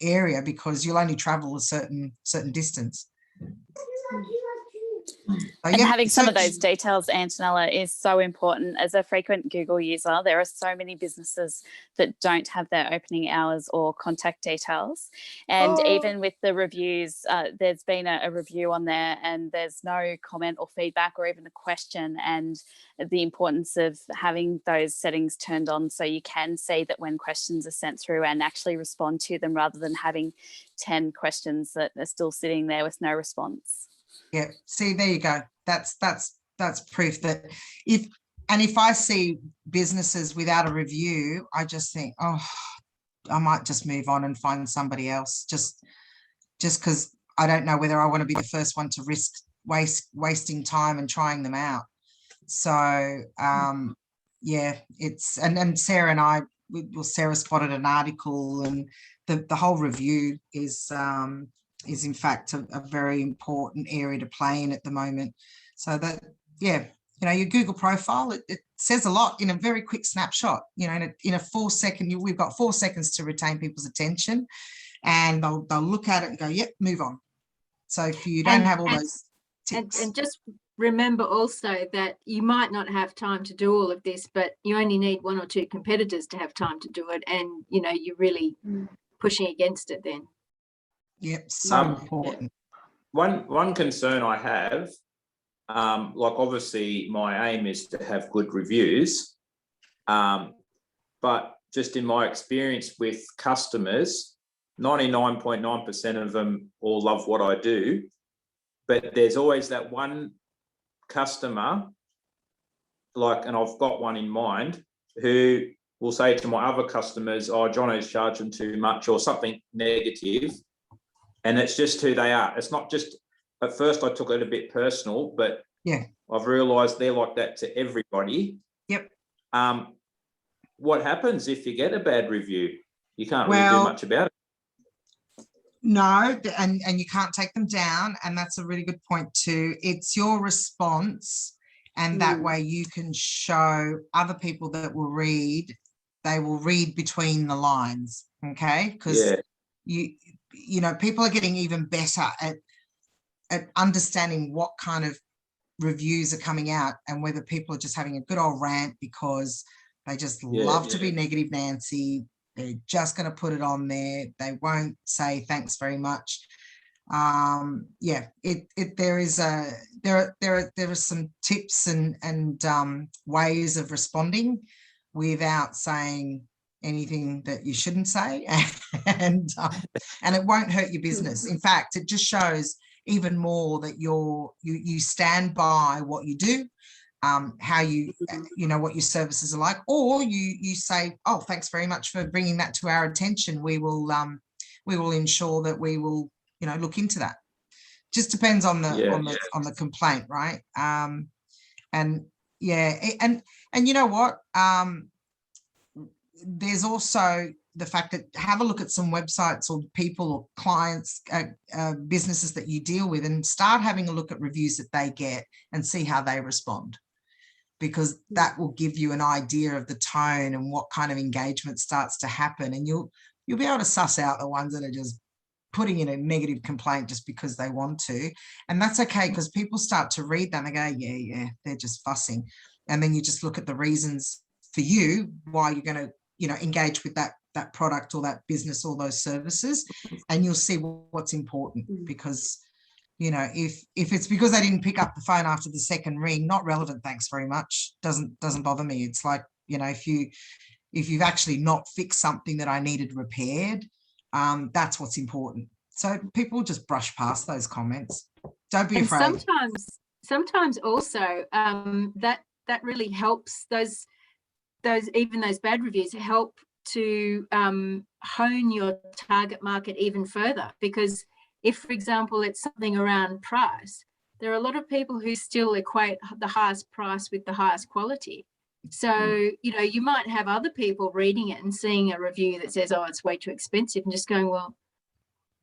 area, because you'll only travel a certain distance. And having some of those details, Antonella, is so important. As a frequent Google user, there are so many businesses that don't have their opening hours or contact details. And even with the reviews, there's been a review on there and there's no comment or feedback or even a question, and the importance of having those settings turned on so you can see that when questions are sent through and actually respond to them, rather than having 10 questions that are still sitting there with no response. Yeah, see, there you go. That's proof that if I see businesses without a review, I just think, oh, I might just move on and find somebody else, just because I don't know whether I want to be the first one to risk wasting time and trying them out. So yeah, it's and Sarah and I, Sarah spotted an article, and the whole review is in fact a very important area to play in at the moment. So that, yeah, you know, your Google profile, it says a lot in a very quick snapshot. You know, in a 4 second, we've got 4 seconds to retain people's attention, and they'll look at it and go, yep, move on. So if you don't have all those tips. And just remember also that you might not have time to do all of this, but you only need 1 or 2 competitors to have time to do it, and, you know, you're really pushing against it then. Yep, so important. One concern I have, like obviously my aim is to have good reviews, but just in my experience with customers, 99.9% of them all love what I do, but there's always that one customer, like, and I've got one in mind, who will say to my other customers, oh, Jono's charging too much or something negative. And it's just who they are. It's not just, at first I took it a bit personal, but yeah, I've realised they're like that to everybody. Yep. What happens if you get a bad review? You can't really do much about it. No, and you can't take them down. And that's a really good point too. It's your response, and that way you can show other people that will read, they will read between the lines, okay? Because you know, people are getting even better at understanding what kind of reviews are coming out, and whether people are just having a good old rant because they just love to be negative Nancy. They're just going to put it on there. They won't say thanks very much. Yeah, there are some tips and ways of responding without saying anything that you shouldn't say, and it won't hurt your business. In fact, it just shows even more that you stand by what you do, how you what your services are like, or you say, oh, thanks very much for bringing that to our attention. We will ensure that we will look into that. Just depends on the complaint, right? And you know what, there's also the fact that have a look at some websites or people or clients, businesses that you deal with, and start having a look at reviews that they get and see how they respond, because that will give you an idea of the tone and what kind of engagement starts to happen, and you'll be able to suss out the ones that are just putting in a negative complaint just because they want to. And that's okay, because people start to read them and go, yeah, they're just fussing. And then you just look at the reasons for you why you're going to engage with that product or that business or those services, and you'll see what's important. Because if it's because they didn't pick up the phone after the second ring, not relevant, thanks very much, doesn't bother me. It's like, if you've actually not fixed something that I needed repaired, that's what's important. So people just brush past those comments. Don't be afraid. Sometimes also that really helps those bad reviews help to hone your target market even further. Because if, for example, it's something around price, there are a lot of people who still equate the highest price with the highest quality. So, you might have other people reading it and seeing a review that says, oh, it's way too expensive, and just going, well,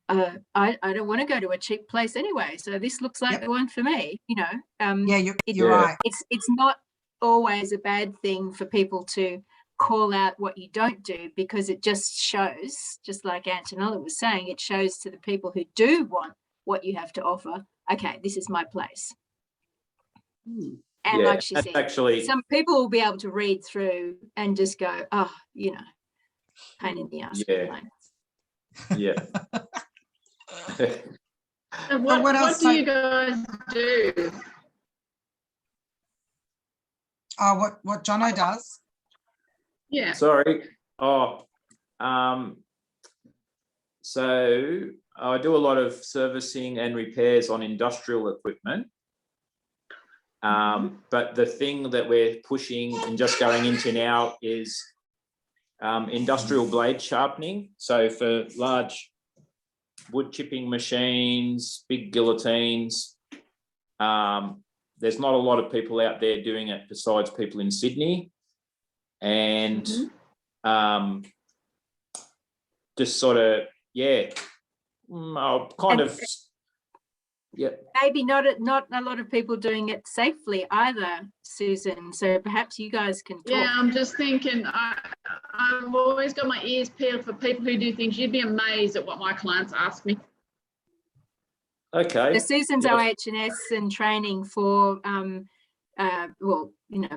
I don't want to go to a cheap place anyway, so this looks like the one for me, You're right. It's not always a bad thing for people to call out what you don't do, because it just shows, just like Antonella was saying, it shows to the people who do want what you have to offer, okay, this is my place. And like she said, actually, some people will be able to read through and just go, oh, pain in the ass. Yeah. And what do you guys do? What Jono does? Yeah. Sorry. So I do a lot of servicing and repairs on industrial equipment. But the thing that we're pushing and just going into now is industrial blade sharpening. So for large wood chipping machines, big guillotines, there's not a lot of people out there doing it besides people in Sydney. And just sort of, maybe not a lot of people doing it safely either, Susan. So perhaps you guys can talk. Yeah, I'm just thinking, I've always got my ears peeled for people who do things. You'd be amazed at what my clients ask me. Okay. So Susan's OH&S and training for,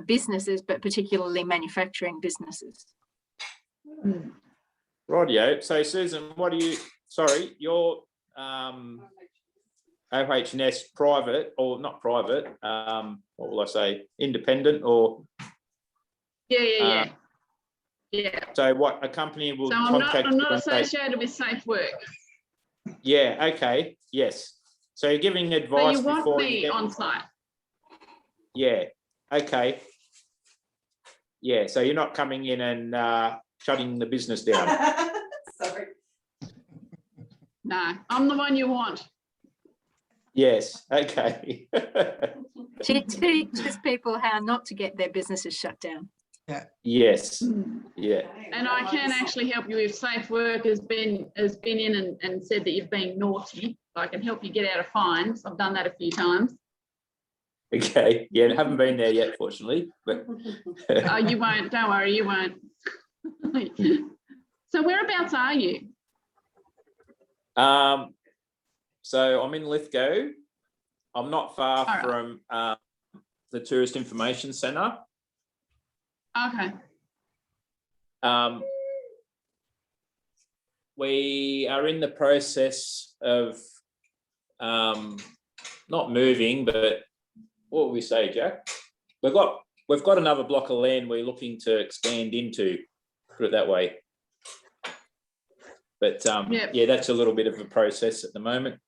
businesses, but particularly manufacturing businesses. Rightio. So Susan, you're OH&S private, or not private, what will I say, independent, or? Yeah. So what, a company will contact you? I'm not say, associated with Safe Work. Yeah, okay, yes. So you're giving advice so you before want me you get on site? Yeah, okay. Yeah, so you're not coming in and shutting the business down. Sorry. No, I'm the one you want. Yes, okay. She teaches people how not to get their businesses shut down. Yeah. Yes. Yeah. And I can actually help you if Safe Work has been in and said that you've been naughty. I can help you get out of fines. I've done that a few times. Okay. Yeah, I haven't been there yet, fortunately. But you won't. Don't worry, you won't. So whereabouts are you? So I'm in Lithgow. I'm not far from the Tourist Information Centre. Okay. We are in the process of not moving, but what would we say, Jack? We've got another block of land we're looking to expand into, put it that way. But yeah, that's a little bit of a process at the moment.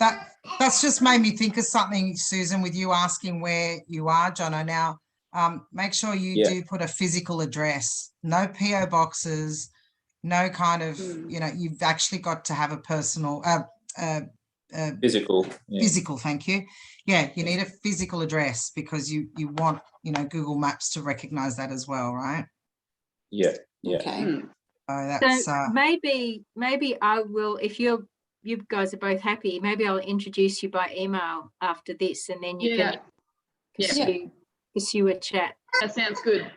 That's just made me think of something, Susan, with you asking where you are, Jono. Now, make sure you do put a physical address, no PO boxes, no kind of, you've actually got to have a personal, Physical. Yeah. physical, thank you. Yeah, you need a physical address because you want, Google Maps to recognize that as well, right? Yeah. Yeah. Okay. So that's So maybe I will, if you guys are both happy, maybe I'll introduce you by email after this, and then you can pursue a chat. That sounds good.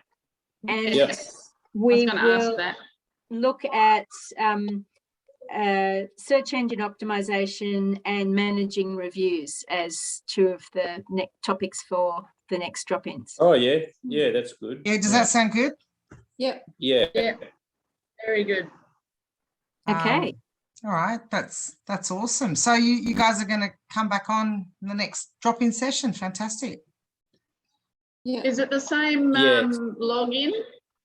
And Yes. we I was going to ask will that. look at search engine optimization and managing reviews as two of the topics for the next drop-ins. Oh yeah, yeah, that's good. yeah. Does that sound good? Yep. Yeah. Yeah. Very good. Okay. All right, that's awesome. So you guys are going to come back on the next drop-in session. Fantastic. Yeah. Is it the same login?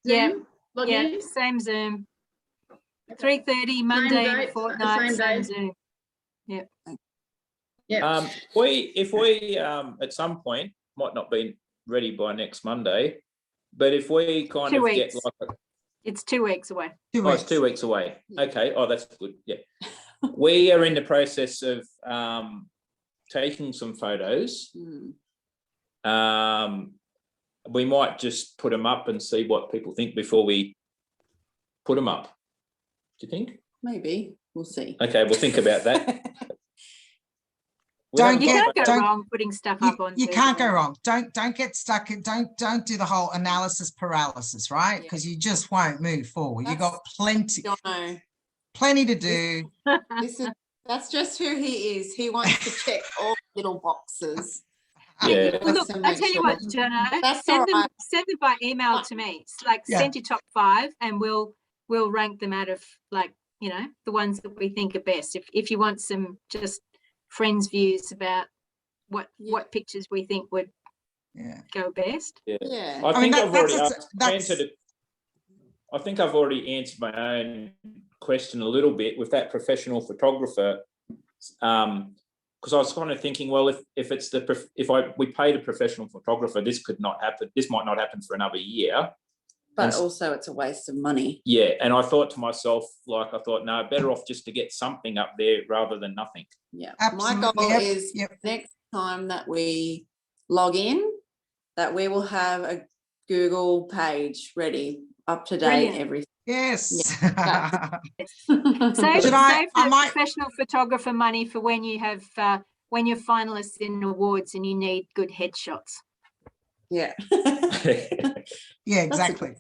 Yeah. Zoom? Login? Yeah, same Zoom. 3:30 Monday in a date, fortnight, same same day. Zoom. Yeah. Yeah. If we at some point, might not be ready by next Monday, but if we kind 2 of weeks. get like It's 2 weeks away. it's 2 weeks away. Okay. Oh, that's good. Yeah. We are in the process of taking some photos. We might just put them up and see what people think before we put them up. Do you think? Maybe. We'll see. Okay, we'll think about that. You can't go wrong putting stuff up on. You can't go wrong. Don't get stuck in, don't do the whole analysis paralysis, right? Because you just won't move forward. You got plenty to do. That's just who he is. He wants to check all little boxes. Yeah. Well, look, I tell you what, Jono, send them by email to me. It's like send your top 5 and we'll rank them out of, like, the ones that we think are best. If you want some just friends' views about what pictures we think would go best. Yeah. I think I've already answered my own question a little bit with that professional photographer. Because I was kind of thinking, well, if it's we paid a professional photographer, this could not happen. This might not happen for another year. But also it's a waste of money. Yeah. And I thought to myself, no, better off just to get something up there rather than nothing. Yeah. Absolutely. My goal is next time that we log in, that we will have a Google page ready, up to date, everything. Yes. Yeah. Save professional photographer money for when you have when you're finalists in awards and you need good headshots. Yeah. Yeah, exactly.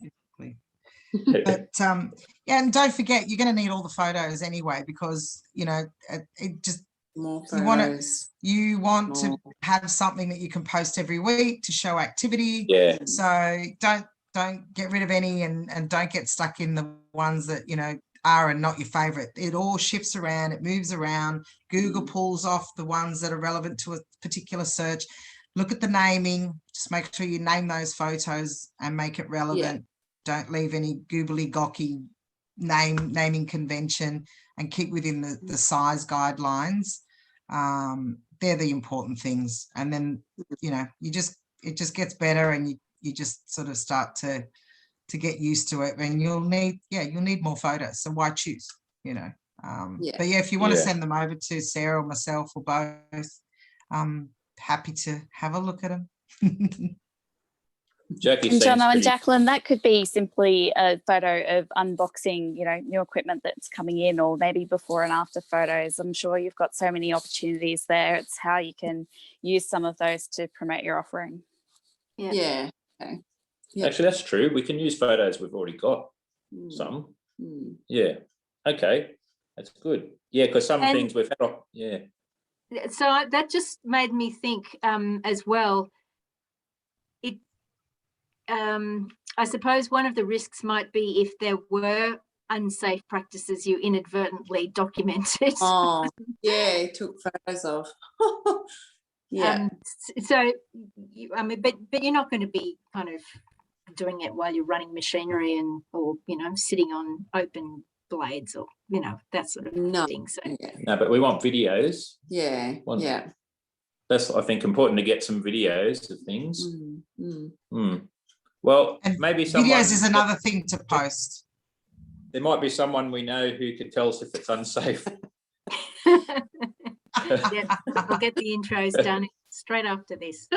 But and don't forget, you're going to need all the photos anyway, because it just more photos. You want to have something that you can post every week to show activity. Yeah. So don't get rid of any, and don't get stuck in the ones that are and not your favorite. It all shifts around, it moves around. Google pulls off the ones that are relevant to a particular search. Look at the naming, just make sure you name those photos and make it relevant. Don't leave any googly-gocky naming convention, and keep within the size guidelines. They're the important things. And then it just gets better, and you just sort of start to get used to it, and you'll need more photos. So why choose? But if you want to send them over to Sarah or myself or both, happy to have a look at them. Jackie, and Jono and Jacqueline, that could be simply a photo of unboxing, new equipment that's coming in, or maybe before and after photos. I'm sure you've got so many opportunities there. It's how you can use some of those to promote your offering. Yeah. Okay. Yep. Actually, that's true. We can use photos we've already got. Some. Yeah. Okay. That's good. Yeah, because some things we've had. Yeah. So that just made me think as well. I suppose one of the risks might be if there were unsafe practices you inadvertently documented. Oh, yeah, took photos of. Yeah. So, but you're not going to be kind of doing it while you're running machinery or sitting on open blades or, you know, that sort of No. thing. So Yeah. No, but we want videos. Yeah. One- Yeah. That's, I think, important to get some videos of things. Mm. Well, And maybe someone, videos is another thing to post. there might be someone we know who could tell us if it's unsafe. yeah, I'll get the intros done straight after this.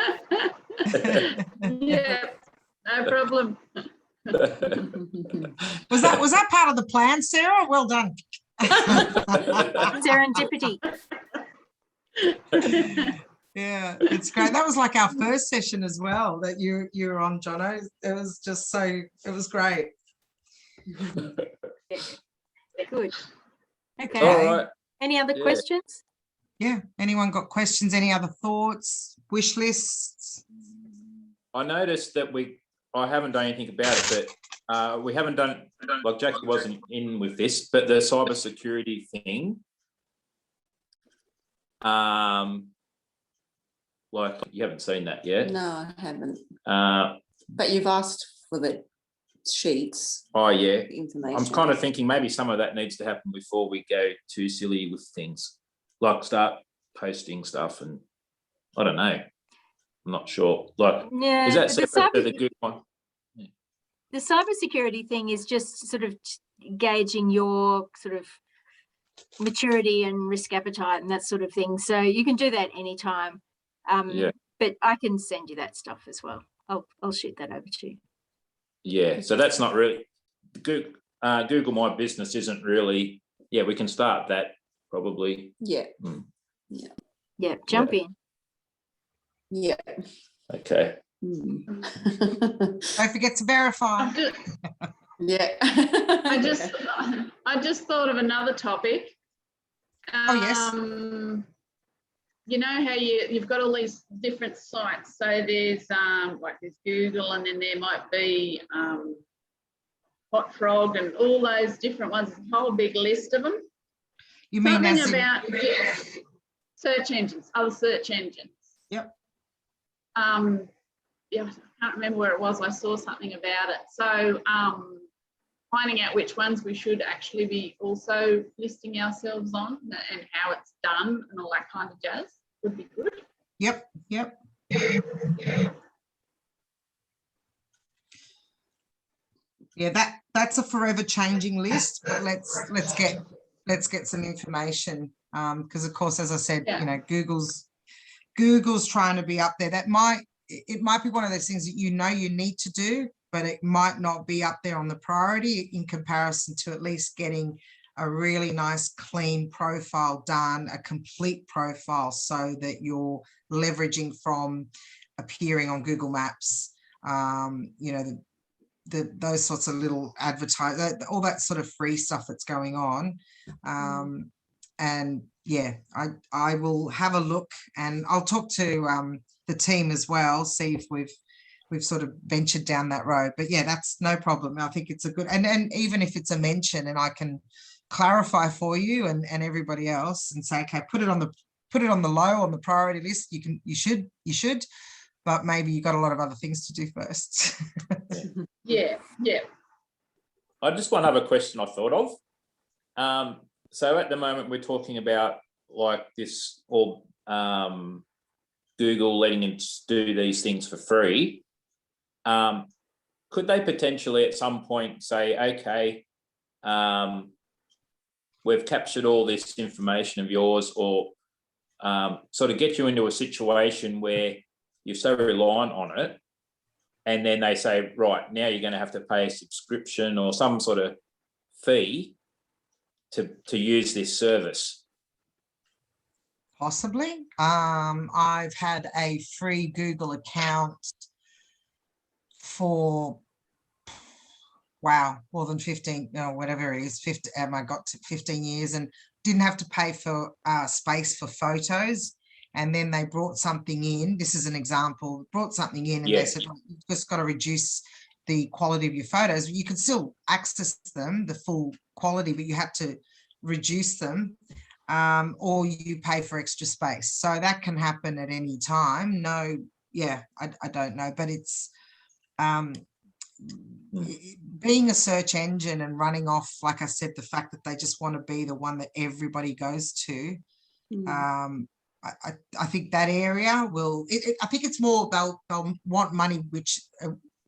Yeah, no problem. Was that part of the plan, Sarah? Well done. Serendipity. Yeah, it's great. That was like our first session as well that you were on, Jono. It was just it was great. Yeah. Good. Okay. All right. Any other Yeah. questions? Yeah. Anyone got questions? Any other thoughts? Wish lists? I noticed that I haven't done anything about it, but we haven't done, like Jackie wasn't in with this, but the cybersecurity thing. Like you haven't seen that yet. No, I haven't. But you've asked for the sheets. Oh yeah. Information. I'm kind of thinking maybe some of that needs to happen before we go too silly with things, like start posting stuff, and I don't know. I'm not sure. Like, Yeah, is that the separate to the good one? The cybersecurity thing is just sort of gauging your sort of maturity and risk appetite and that sort of thing. So you can do that anytime. Yeah. But I can send you that stuff as well. I'll shoot that over to you. Yeah. So that's not really Google My Business isn't really. Yeah, we can start that probably. Yeah. Yeah, jump in. Yeah. Okay. Don't forget to verify. Yeah. I just thought of another topic. Oh yes. You know how you've got all these different sites. So there's like there's Google, and then there might be Hot Frog and all those different ones. A whole big list of them. You mean something as about search engines, other search engines. Yep. Yeah, I can't remember where it was. I saw something about it. So finding out which ones we should actually be also listing ourselves on and how it's done and all that kind of jazz would be good. Yep. Yeah, that's a forever changing list, but let's get some information because of course, as I said, you know, Google's trying to be up there. It might be one of those things that you need to do, but it might not be up there on the priority in comparison to at least getting a really nice clean profile done, a complete profile, so that you're leveraging from appearing on Google Maps, you know, those sorts of little all that sort of free stuff that's going on. And yeah, I will have a look, and I'll talk to the team as well, see if we've sort of ventured down that road. But yeah, that's no problem. I think it's a good, and even if it's a mention and I can clarify for you and everybody else and say, okay, put it on the low on the priority list. You should, but maybe you've got a lot of other things to do first. Yeah. I just one other question I thought of. So at the moment we're talking about like this, or Google letting us do these things for free. Could they potentially at some point say, okay, we've captured all this information of yours, or sort of get you into a situation where you're so reliant on it, and then they say, right, now you're going to have to pay a subscription or some sort of fee to use this service? Possibly. I've had a free Google account for more than 15, whatever it is, 50, I got to 15 years, and didn't have to pay for space for photos. And then they brought something in. This is an example. Brought something in, and they said, you've just got to reduce the quality of your photos. You can still access them, the full quality, but you have to reduce them, or you pay for extra space. So that can happen at any time. I don't know, but it's being a search engine and running off, like I said, the fact that they just want to be the one that everybody goes to. I think that area will, I think it's more they'll want money which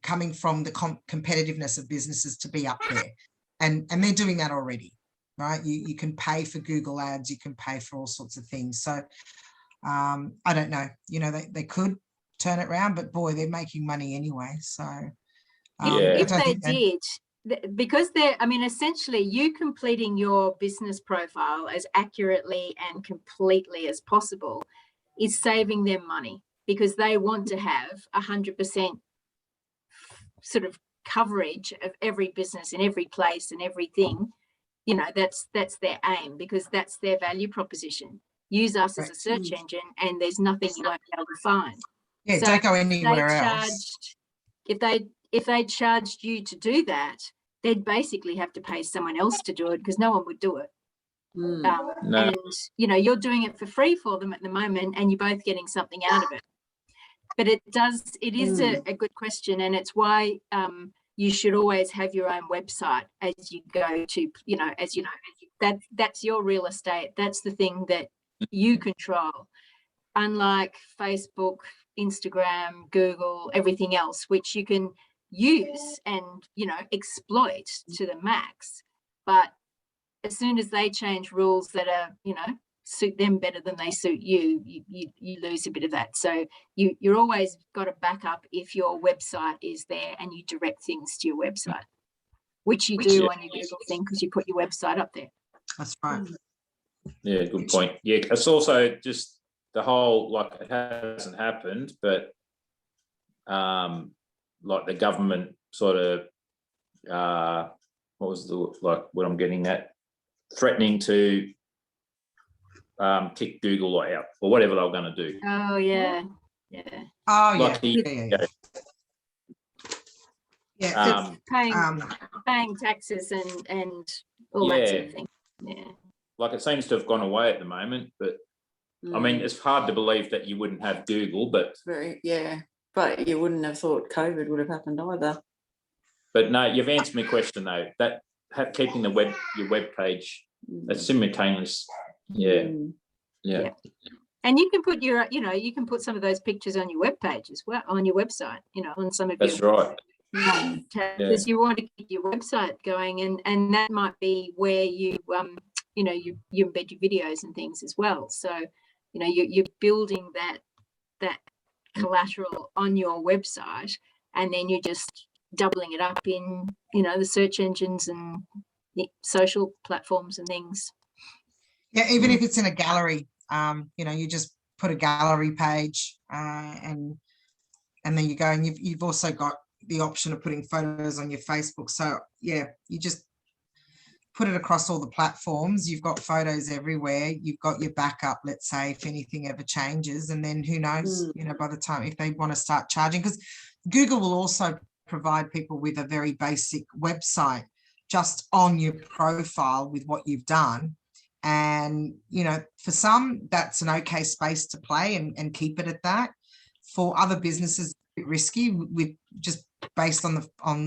coming from the competitiveness of businesses to be up there. And they're doing that already, right? You can pay for Google ads, you can pay for all sorts of things. So I don't know, you know, they could turn it around, but boy, they're making money anyway. So if they did, because they're, I mean, essentially you completing your business profile as accurately and completely as possible is saving them money, because they want to have 100% sort of coverage of every business in every place and everything. You know, that's their aim, because that's their value proposition. Use us as a search engine and there's nothing you won't be able to find. Yeah, so don't go anywhere else. If they charged you to do that, they'd basically have to pay someone else to do it, because no one would do it. No. And, you know, you're doing it for free for them at the moment and you're both getting something out of it. But it is a good question, and it's why you should always have your own website as you go to, you know, that's your real estate. That's the thing that you control, unlike Facebook, Instagram, Google, everything else, which you can use and, you know, exploit to the max. But as soon as they change rules that are, you know, suit them better than they suit you, you lose a bit of that. So you're always got a backup if your website is there and you direct things to your website, which you do on your Google thing, because you put your website up there. That's right. Yeah, good point. Yeah, it's also just the whole, like, it hasn't happened, but like the government sort of what was the, like, what I'm getting at, threatening to kick Google out or whatever they were going to do. Oh yeah. Oh like yeah. Paying taxes and all that sort of thing. Yeah. Like, it seems to have gone away at the moment, but I mean, it's hard to believe that you wouldn't have Google, but but you wouldn't have thought COVID would have happened either. But no, you've answered my question though. That keeping your web page, that's simultaneous. Yeah. And you can put your, you know, you can put some of those pictures on your web page as well, on your website, you know, on some of that's your right. because you want to keep your website going, and that might be where you you know, you embed your videos and things as well. So, you know, you're building that collateral on your website, and then you're just doubling it up in, you know, the search engines and the social platforms and things. Yeah, even if it's in a gallery, you know, you just put a gallery page and then you go, and you've also got the option of putting photos on your Facebook. So yeah, you just put it across all the platforms. You've got photos everywhere. You've got your backup, let's say, if anything ever changes, and then who knows, you know, by the time, if they want to start charging, because Google will also provide people with a very basic website just on your profile with what you've done. And, you know, for some, that's an okay space to play and keep it at that. For other businesses, a bit risky, with just based on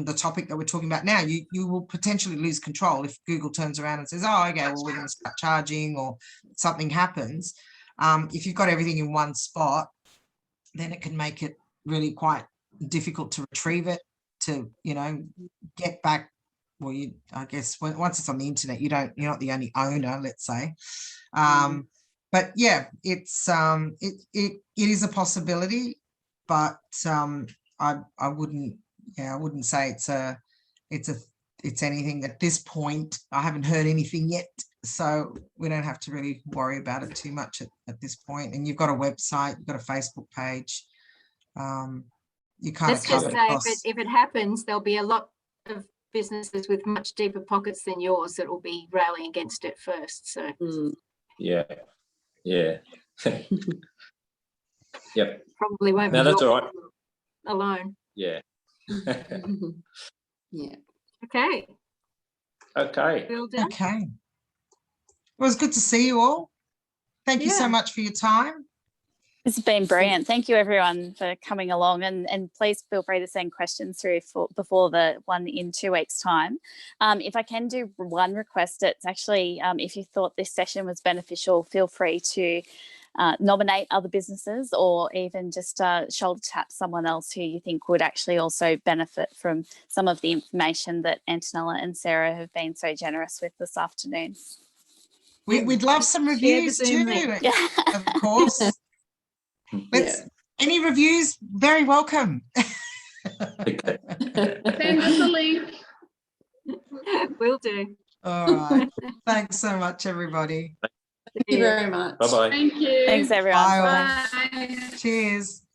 the topic that we're talking about now, you will potentially lose control if Google turns around and says, oh, okay, well, we're going to start charging, or something happens. If you've got everything in one spot, then it can make it really quite difficult to retrieve it, to, you know, get back. Well, I guess once it's on the internet, you're not the only owner, let's say. But yeah, it's it is a possibility, but I wouldn't say it's anything at this point. I haven't heard anything yet, so we don't have to really worry about it too much at this point. And you've got a website, you've got a Facebook page. You kind of cover it across. If it happens, there'll be a lot of businesses with much deeper pockets than yours that will be rallying against it first. So yeah. Yep. Probably won't be. No, that's all right. Alone. Yeah. Yeah. Okay. Okay. Okay. It was good to see you all. Thank you so much for your time. This has been brilliant. Thank you everyone for coming along, and please feel free to send questions through before the one in 2 weeks' time. If I can do one request, it's actually if you thought this session was beneficial, feel free to nominate other businesses, or even just shoulder tap someone else who you think would actually also benefit from some of the information that Antonella and Sarah have been so generous with this afternoon. We'd love some reviews too, of course. Any reviews, very welcome. Send us a link. Will do. All right. Thanks so much, everybody. Thank you very much. Bye-bye. Thank you. Thanks everyone. Bye. Bye. Cheers.